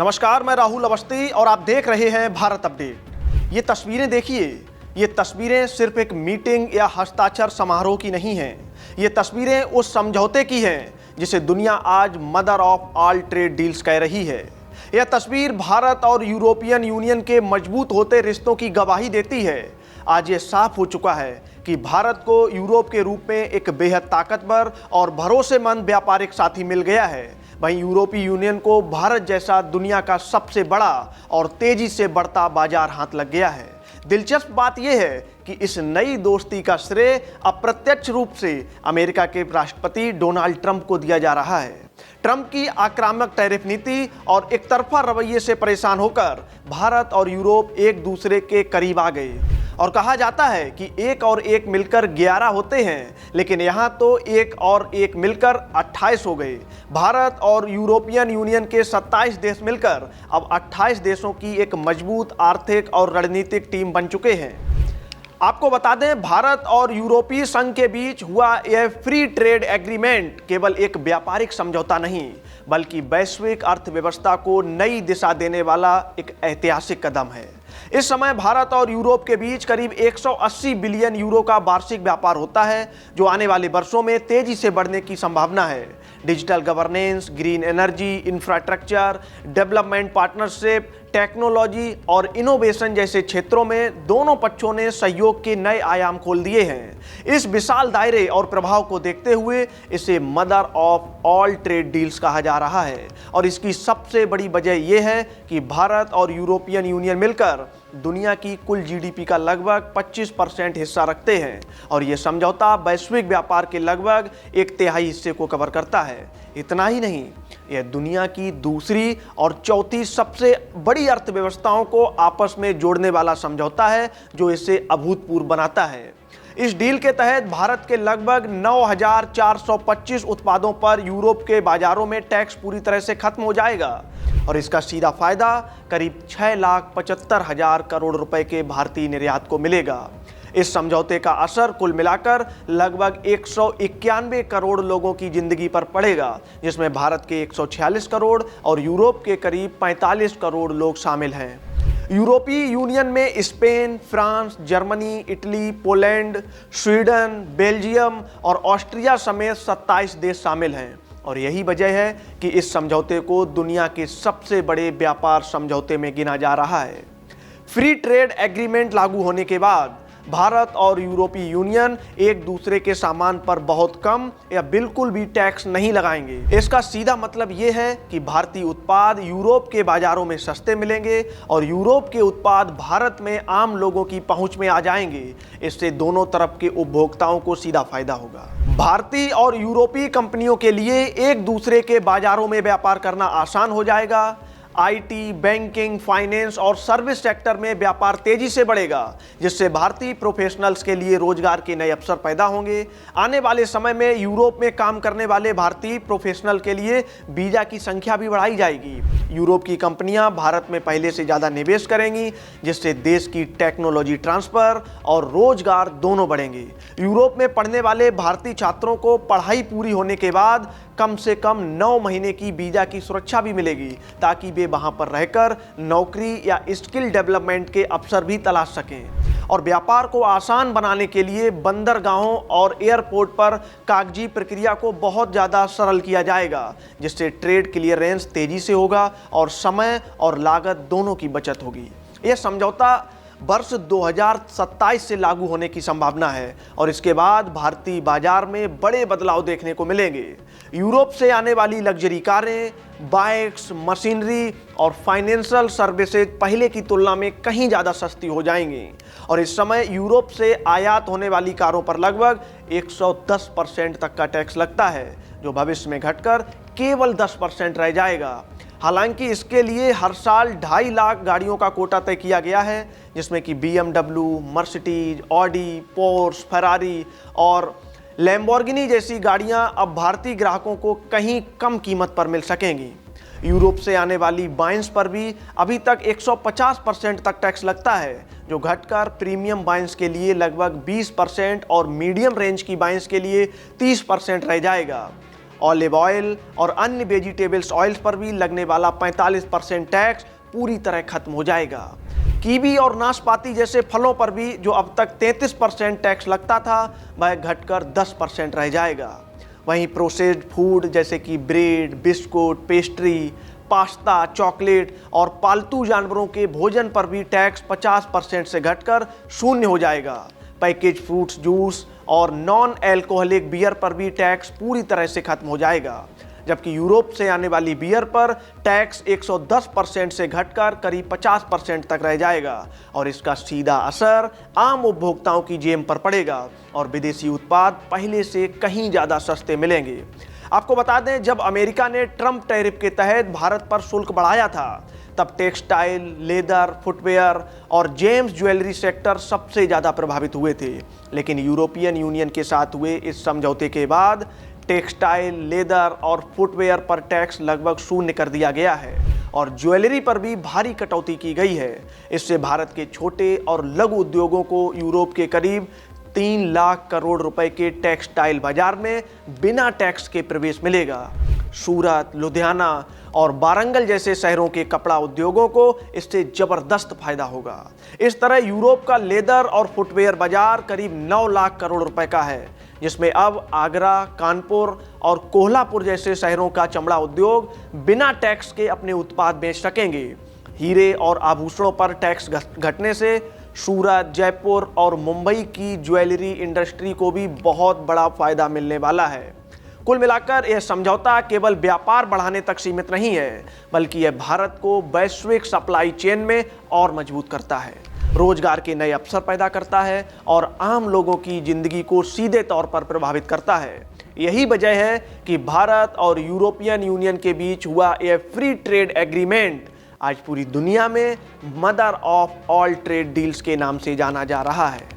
नमस्कार, मैं राहुल अवस्थी और आप देख रहे हैं भारत अपडेट। ये तस्वीरें देखिए। ये तस्वीरें सिर्फ एक मीटिंग या हस्ताक्षर समारोह की नहीं हैं। ये तस्वीरें उस समझौते की हैं जिसे दुनिया आज mother of all trade deals कह रही है। यह तस्वीर भारत और यूरोपियन यूनियन के मजबूत होते रिश्तों की गवाही देती है। आज ये साफ हो चुका है कि भारत को यूरोप के रूप में एक बेहद ताकतवर और भरोसेमंद व्यापारिक साथी मिल गया है। वहीं यूरोपीय यूनियन को भारत जैसा दुनिया का सबसे बड़ा और तेजी से बढ़ता बाजार हाथ लग गया है। दिलचस्प बात यह है कि इस नई दोस्ती का श्रेय अप्रत्यक्ष रूप से अमेरिका के राष्ट्रपति डोनाल्ड ट्रंप को दिया जा रहा है। ट्रंप की आक्रामक टैरिफ नीति और एकतरफा रवैये से परेशान होकर भारत और यूरोप एक दूसरे के करीब आ गए और कहा जाता है कि एक और एक मिलकर 11 होते हैं, लेकिन यहाँ तो एक और एक मिलकर 28 हो गए। भारत और यूरोपियन यूनियन के 27 देश मिलकर अब 28 देशों की एक मजबूत आर्थिक और रणनीतिक टीम बन चुके हैं। आपको बता दें, भारत और यूरोपीय संघ के बीच हुआ यह फ्री ट्रेड एग्रीमेंट केवल एक व्यापारिक समझौता नहीं, बल्कि वैश्विक अर्थव्यवस्था को नई दिशा देने वाला एक ऐतिहासिक कदम है। इस समय भारत और यूरोप के बीच करीब 180 बिलियन यूरो का वार्षिक व्यापार होता है, जो आने वाले वर्षों में तेजी से बढ़ने की संभावना है। Digital governance, green energy, infrastructure, development partnership, technology और इनोवेशन जैसे क्षेत्रों में दोनों पक्षों ने सहयोग के नए आयाम खोल दिए हैं। इस विशाल दायरे और प्रभाव को देखते हुए इसे mother of all trade deals कहा जा रहा है और इसकी सबसे बड़ी वजह यह है कि भारत और यूरोपियन यूनियन मिलकर दुनिया की कुल जीडीपी का लगभग 25% हिस्सा रखते हैं और ये समझौता वैश्विक व्यापार के लगभग 1/3 हिस्से को कवर करता है। इतना ही नहीं, यह दुनिया की दूसरी और चौथी सबसे बड़ी अर्थव्यवस्थाओं को आपस में जोड़ने वाला समझौता है, जो इसे अभूतपूर्व बनाता है। इस डील के तहत भारत के लगभग 9,425 उत्पादों पर यूरोप के बाजारों में टैक्स पूरी तरह से खत्म हो जाएगा और इसका सीधा फायदा करीब 6,75,000 करोड़ रुपए के भारतीय निर्यात को मिलेगा। इस समझौते का असर कुल मिलाकर लगभग 191 करोड़ लोगों की जिंदगी पर पड़ेगा, जिसमें भारत के 146 करोड़ और यूरोप के करीब 45 करोड़ लोग शामिल हैं। यूरोपीय यूनियन में Spain, France, Germany, Italy, Poland, Sweden, Belgium और ऑस्ट्रिया समेत 27 देश शामिल हैं और यही वजह है कि इस समझौते को दुनिया के सबसे बड़े व्यापार समझौते में गिना जा रहा है। फ्री ट्रेड एग्रीमेंट लागू होने के बाद भारत और यूरोपीय यूनियन एक दूसरे के सामान पर बहुत कम या बिल्कुल भी टैक्स नहीं लगाएंगे। इसका सीधा मतलब ये है कि भारतीय उत्पाद यूरोप के बाजारों में सस्ते मिलेंगे और यूरोप के उत्पाद भारत में आम लोगों की पहुंच में आ जाएंगे। इससे दोनों तरफ के उपभोक्ताओं को सीधा फायदा होगा। भारतीय और यूरोपीय कंपनियों के लिए एक दूसरे के बाजारों में व्यापार करना आसान हो जाएगा। आईटी, बैंकिंग, फाइनेंस और सर्विस सेक्टर में व्यापार तेजी से बढ़ेगा, जिससे भारतीय प्रोफेशनल्स के लिए रोजगार के नए अवसर पैदा होंगे। आने वाले समय में यूरोप में काम करने वाले भारतीय प्रोफेशनल के लिए वीजा की संख्या भी बढ़ाई जाएगी। यूरोप की कंपनियां भारत में पहले से ज़्यादा निवेश करेंगी, जिससे देश की टेक्नोलॉजी ट्रांसफर और रोजगार दोनों बढ़ेंगे। यूरोप में पढ़ने वाले भारतीय छात्रों को पढ़ाई पूरी होने के बाद कम से कम 9 महीने की वीजा की सुरक्षा भी मिलेगी, ताकि वे वहां पर रहकर नौकरी या स्किल डेवलपमेंट के अवसर भी तलाश सकें। और व्यापार को आसान बनाने के लिए बंदरगाहों और एयरपोर्ट पर कागजी प्रक्रिया को बहुत ज़्यादा सरल किया जाएगा, जिससे ट्रेड क्लियरेंस तेजी से होगा और समय और लागत दोनों की बचत होगी। यह समझौता वर्ष 2027 से लागू होने की संभावना है और इसके बाद भारतीय बाजार में बड़े बदलाव देखने को मिलेंगे। यूरोप से आने वाली लग्जरी कारें, बाइक्स, मशीनरी और फाइनेंशियल सर्विसेज पहले की तुलना में कहीं ज़्यादा सस्ती हो जाएंगी और इस समय यूरोप से आयात होने वाली कारों पर लगभग 110% तक का टैक्स लगता है, जो भविष्य में घटकर केवल 10% रह जाएगा। हालांकि इसके लिए हर साल 2.5 लाख गाड़ियों का कोटा तय किया गया है, जिसमें कि BMW, Mercedes, Audi, Porsche, Ferrari और लैम्बोर्गिनी जैसी गाड़ियां अब भारतीय ग्राहकों को कहीं कम कीमत पर मिल सकेंगी। यूरोप से आने वाली वाइन्स पर भी अभी तक 150% तक टैक्स लगता है, जो घटकर प्रीमियम वाइन्स के लिए लगभग 20% और मीडियम रेंज की वाइन्स के लिए 30% रह जाएगा। ऑलिव ऑयल और अन्य वेजिटेबल्स ऑयल्स पर भी लगने वाला 45% टैक्स पूरी तरह खत्म हो जाएगा। कीवी और नाशपाती जैसे फलों पर भी जो अब तक 33% टैक्स लगता था, वह घटकर 10% रह जाएगा। वहीं प्रोसेस्ड फूड जैसे कि bread, biscuit, pastry, pasta, chocolate और पालतू जानवरों के भोजन पर भी टैक्स 50% से घटकर शून्य हो जाएगा। पैकेज फ्रूट्स जूस और नॉन एल्कोहलिक बियर पर भी टैक्स पूरी तरह से खत्म हो जाएगा, जबकि यूरोप से आने वाली बियर पर टैक्स 110% से घटकर करीब 50% तक रह जाएगा और इसका सीधा असर आम उपभोक्ताओं की जेब पर पड़ेगा और विदेशी उत्पाद पहले से कहीं ज़्यादा सस्ते मिलेंगे। आपको बता दें, जब अमेरिका ने ट्रम्प टैरिफ के तहत भारत पर शुल्क बढ़ाया था, तब टेक्सटाइल, लेदर, फुटवेयर और जेम्स ज्वेलरी सेक्टर सबसे ज़्यादा प्रभावित हुए थे। लेकिन यूरोपियन यूनियन के साथ हुए इस समझौते के बाद टेक्सटाइल, लेदर और फुटवेयर पर टैक्स लगभग शून्य कर दिया गया है और ज्वेलरी पर भी भारी कटौती की गई है। इससे भारत के छोटे और लघु उद्योगों को यूरोप के करीब 3 लाख करोड़ रुपए के टेक्सटाइल बाजार में बिना टैक्स के प्रवेश मिलेगा। सूरत, लुधियाना और वारंगल जैसे शहरों के कपड़ा उद्योगों को इससे जबरदस्त फायदा होगा। इस तरह यूरोप का लेदर और फुटवेयर बाजार करीब 9 लाख करोड़ रुपए का है, जिसमें अब आगरा, कानपुर और कोल्हापुर जैसे शहरों का चमड़ा उद्योग बिना टैक्स के अपने उत्पाद बेच सकेंगे। हीरे और आभूषणों पर टैक्स घटने से सूरत, जयपुर और मुंबई की ज्वेलरी इंडस्ट्री को भी बहुत बड़ा फायदा मिलने वाला है। कुल मिलाकर यह समझौता केवल व्यापार बढ़ाने तक सीमित नहीं है, बल्कि यह भारत को वैश्विक सप्लाई चेन में और मजबूत करता है, रोजगार के नए अवसर पैदा करता है और आम लोगों की जिंदगी को सीधे तौर पर प्रभावित करता है। यही वजह है कि भारत और यूरोपियन यूनियन के बीच हुआ यह फ्री ट्रेड एग्रीमेंट आज पूरी दुनिया में mother of all trade deals के नाम से जाना जा रहा है।